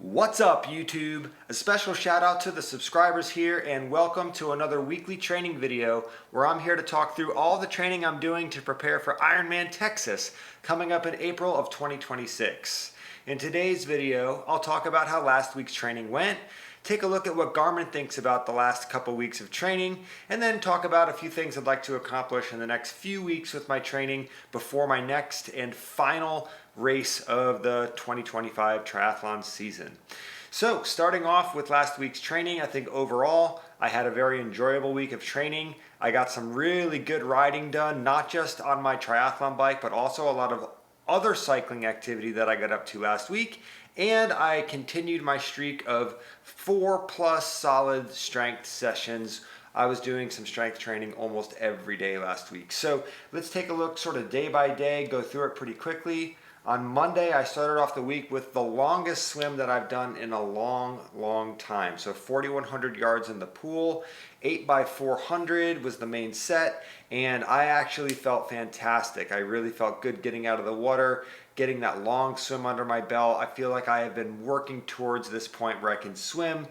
What's up, YouTube? A special shout out to the subscribers here and welcome to another weekly training video where I'm here to talk through all the training I'm doing to prepare for Ironman Texas coming up in April of 2026. In today's video, I'll talk about how last week's training went, take a look at what Garmin thinks about the last couple weeks of training, and then talk about a few things I'd like to accomplish in the next few weeks with my training before my next and final race of the 2025 triathlon season. So starting off with last week's training, I think overall I had a very enjoyable week of training. I got some really good riding done, not just on my triathlon bike, but also a lot of other cycling activity that I got up to last week. And I continued my streak of 4+ solid strength sessions. I was doing some strength training almost every day last week. So let's take a look sort of day by day, go through it pretty quickly. On Monday, I started off the week with the longest swim that I've done in a long time. So 4,100 yards in the pool, 8x400 was the main set, and I actually felt fantastic. I really felt good getting out of the water, getting that long swim under my belt. I feel like I have been working towards this point where I can swim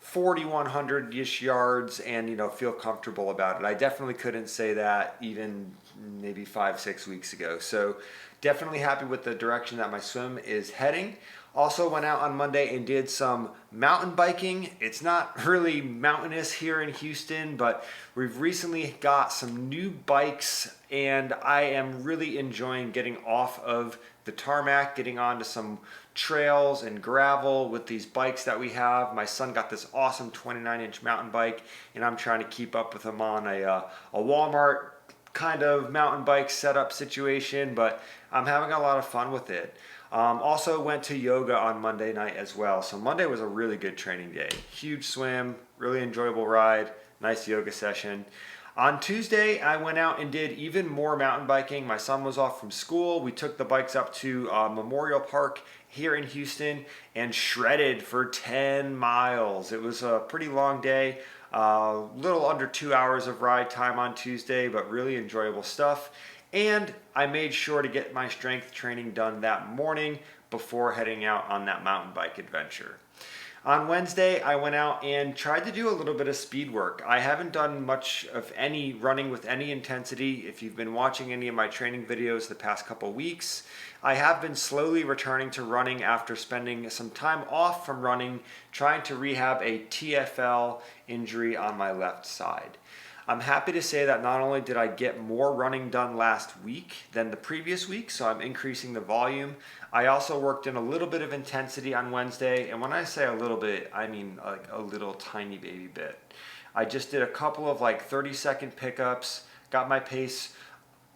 4,100-ish yards and feel comfortable about it. I definitely couldn't say that even maybe 5-6 weeks ago. So definitely happy with the direction that my swim is heading. Also went out on Monday and did some mountain biking. It's not really mountainous here in Houston, but we've recently got some new bikes and I am really enjoying getting off of the tarmac, getting onto some trails and gravel with these bikes that we have. My son got this awesome 29-inch mountain bike and I'm trying to keep up with him on a Walmart kind of mountain bike setup situation, but I'm having a lot of fun with it. Also went to yoga on Monday night as well. So Monday was a really good training day. Huge swim, really enjoyable ride, nice yoga session. On Tuesday, I went out and did even more mountain biking. My son was off from school. We took the bikes up to Memorial Park here in Houston and shredded for 10 miles. It was a pretty long day. Little under 2 hours of ride time on Tuesday, but really enjoyable stuff. And I made sure to get my strength training done that morning before heading out on that mountain bike adventure. On Wednesday, I went out and tried to do a little bit of speed work. I haven't done much of any running with any intensity. If you've been watching any of my training videos the past couple weeks, I have been slowly returning to running after spending some time off from running, trying to rehab a TFL injury on my left side. I'm happy to say that not only did I get more running done last week than the previous week, so I'm increasing the volume. I also worked in a little bit of intensity on Wednesday, and when I say a little bit, I mean like a little tiny baby bit. I just did a couple of 30-second pickups, got my pace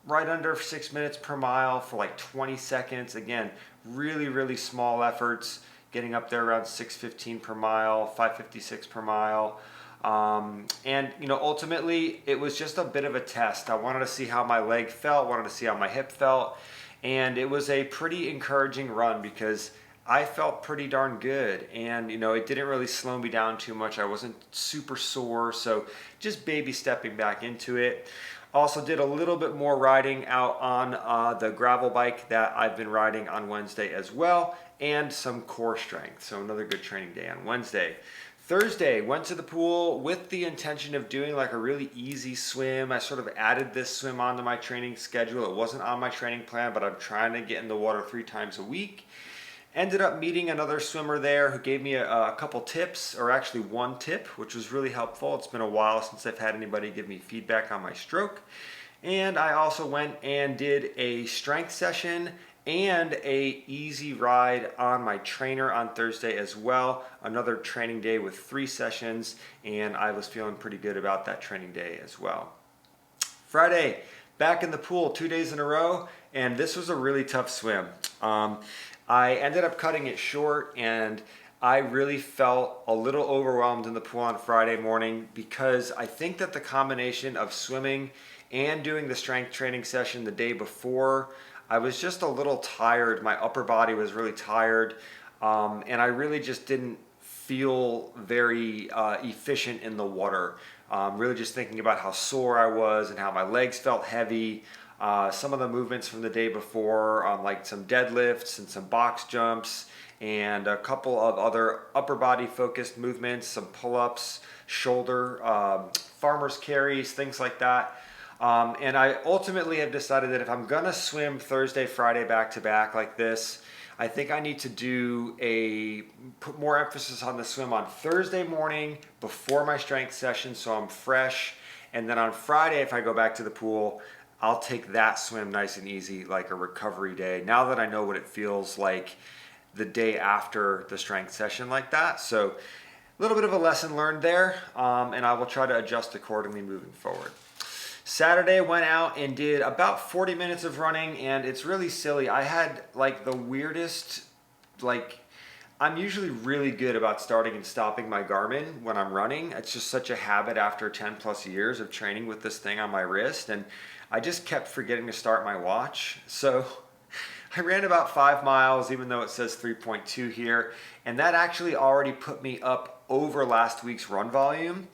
right under 6 minutes per mile for 20 seconds. Again, really small efforts, getting up there around 6:15 per mile, 5:56 per mile. And ultimately it was just a bit of a test. I wanted to see how my leg felt, wanted to see how my hip felt, and it was a pretty encouraging run because I felt pretty darn good, and it didn't really slow me down too much. I wasn't super sore, so just baby stepping back into it. Also did a little bit more riding out on the gravel bike that I've been riding on Wednesday as well, and some core strength. So another good training day on Wednesday. Thursday, went to the pool with the intention of doing a really easy swim. I sort of added this swim onto my training schedule. It wasn't on my training plan, but I'm trying to get in the water 3 times a week. Ended up meeting another swimmer there who gave me a couple tips, or actually one tip, which was really helpful. It's been a while since I've had anybody give me feedback on my stroke. And I also went and did a strength session and a easy ride on my trainer on Thursday as well. Another training day with 3 sessions, and I was feeling pretty good about that training day as well. Friday, back in the pool 2 days in a row, and this was a really tough swim. I ended up cutting it short, and I really felt a little overwhelmed in the pool on Friday morning because I think that the combination of swimming and doing the strength training session the day before, I was just a little tired. My upper body was really tired, and I really just didn't feel very efficient in the water. Really just thinking about how sore I was and how my legs felt heavy. Some of the movements from the day before, like some deadlifts and some box jumps and a couple of other upper body focused movements, some pull-ups, shoulder, farmer's carries, things like that. And I ultimately have decided that if I'm gonna swim Thursday, Friday back to back like this, I think I need to put more emphasis on the swim on Thursday morning before my strength session so I'm fresh. And then on Friday, if I go back to the pool, I'll take that swim nice and easy, like a recovery day, now that I know what it feels like the day after the strength session like that. So a little bit of a lesson learned there, and I will try to adjust accordingly moving forward. Saturday went out and did about 40 minutes of running, and it's really silly. I had like the weirdest, I'm usually really good about starting and stopping my Garmin when I'm running. It's just such a habit after 10 plus years of training with this thing on my wrist, and I just kept forgetting to start my watch. So I ran about 5 miles, even though it says 3.2 here, and that actually already put me up over last week's run volume.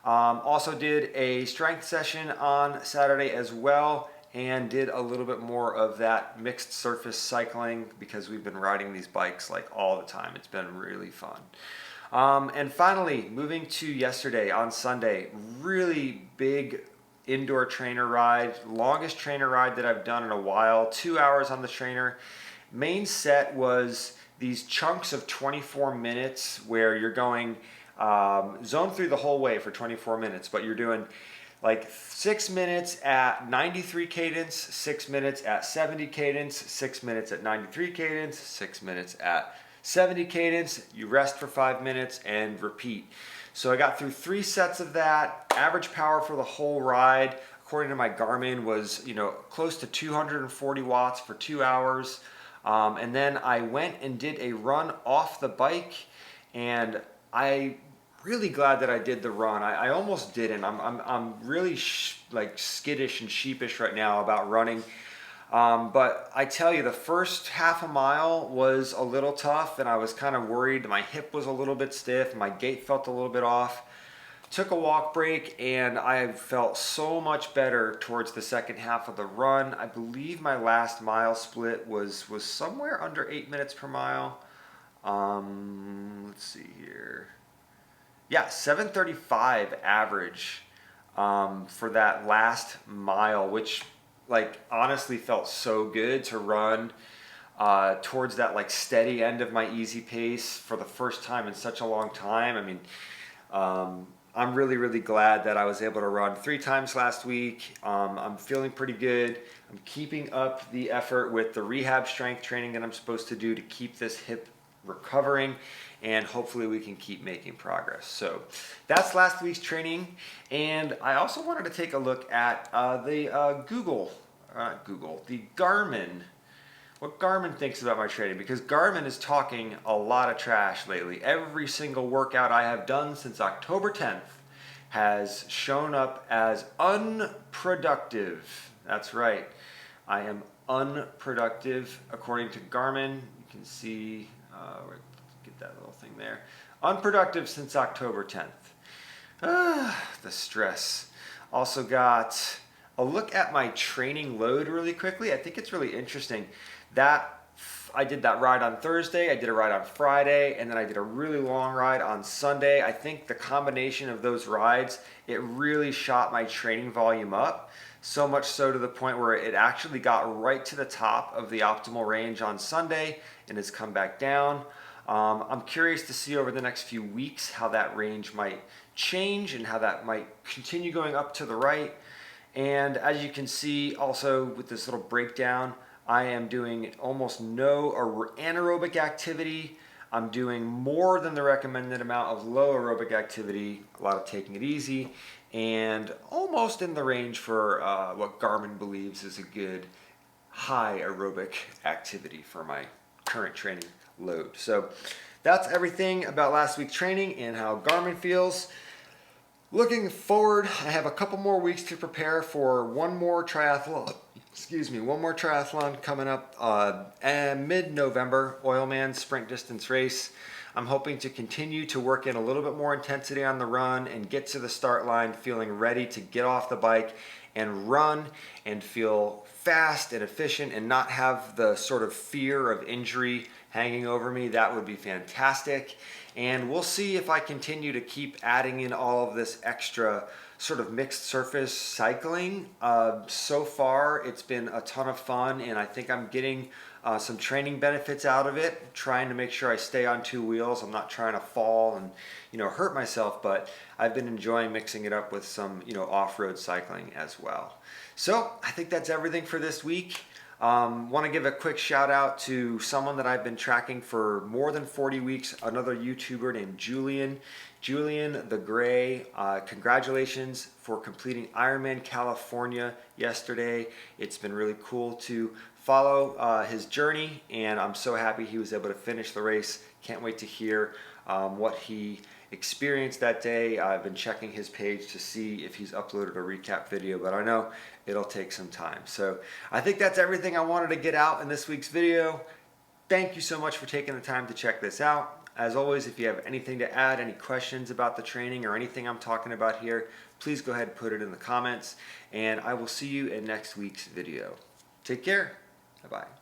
Also did a strength session on Saturday as well, and did a little bit more of that mixed surface cycling because we've been riding these bikes like all the time. It's been really fun. And finally, moving to yesterday on Sunday, really big indoor trainer ride, longest trainer ride that I've done in a while, 2 hours on the trainer. Main set was these chunks of 24 minutes where you're going zone through the whole way for 24 minutes, but you're doing like 6 minutes at 93 cadence, 6 minutes at 70 cadence, 6 minutes at 93 cadence, 6 minutes at 70 cadence. You rest for 5 minutes and repeat. So I got through 3 sets of that. Average power for the whole ride, according to my Garmin, was close to 240 watts for 2 hours. And then I went and did a run off the bike, and I really glad that I did the run. I almost didn't. I'm really skittish and sheepish right now about running. But I tell you, the first half a mile was a little tough, and I was kind of worried. My hip was a little bit stiff, my gait felt a little bit off. Took a walk break, and I felt so much better towards the second half of the run. I believe my last mile split was somewhere under 8 minutes per mile. Let's see here. Yeah, 7:35 average for that last mile, which honestly felt so good to run towards that steady end of my easy pace for the first time in such a long time. I mean, I'm really, really glad that I was able to run 3 times last week. I'm feeling pretty good. I'm keeping up the effort with the rehab strength training that I'm supposed to do to keep this hip recovering, and hopefully we can keep making progress. So that's last week's training, and I also wanted to take a look at the Garmin, what Garmin thinks about my training, because Garmin is talking a lot of trash lately. Every single workout I have done since October 10th has shown up as unproductive. That's right, I am unproductive according to Garmin. You can see, get that little thing there. Unproductive since October 10th. The stress. Also got a look at my training load really quickly. I think it's really interesting that I did that ride on Thursday, I did a ride on Friday, and then I did a really long ride on Sunday. I think the combination of those rides, it really shot my training volume up, so much so to the point where it actually got right to the top of the optimal range on Sunday and has come back down. I'm curious to see over the next few weeks how that range might change and how that might continue going up to the right. And as you can see also with this little breakdown, I am doing almost no anaerobic activity. I'm doing more than the recommended amount of low aerobic activity, a lot of taking it easy, and almost in the range for what Garmin believes is a good high aerobic activity for my current training load. So that's everything about last week's training and how Garmin feels. Looking forward, I have a couple more weeks to prepare for one more triathlon coming up mid-November, Oilman sprint distance race. I'm hoping to continue to work in a little bit more intensity on the run and get to the start line feeling ready to get off the bike and run and feel fast and efficient and not have the sort of fear of injury hanging over me, that would be fantastic. And we'll see if I continue to keep adding in all of this extra sort of mixed surface cycling. So far, it's been a ton of fun, and I think I'm getting some training benefits out of it, trying to make sure I stay on two wheels. I'm not trying to fall and hurt myself, but I've been enjoying mixing it up with some off-road cycling as well. So I think that's everything for this week. Want to give a quick shout out to someone that I've been tracking for more than 40 weeks, another YouTuber named Julian. Julian the Gray, congratulations for completing Ironman California yesterday. It's been really cool to follow his journey, and I'm so happy he was able to finish the race. Can't wait to hear what he experienced that day. I've been checking his page to see if he's uploaded a recap video, but I know it'll take some time. So I think that's everything I wanted to get out in this week's video. Thank you so much for taking the time to check this out. As always, if you have anything to add, any questions about the training or anything I'm talking about here, please go ahead and put it in the comments, and I will see you in next week's video. Take care. Bye-bye.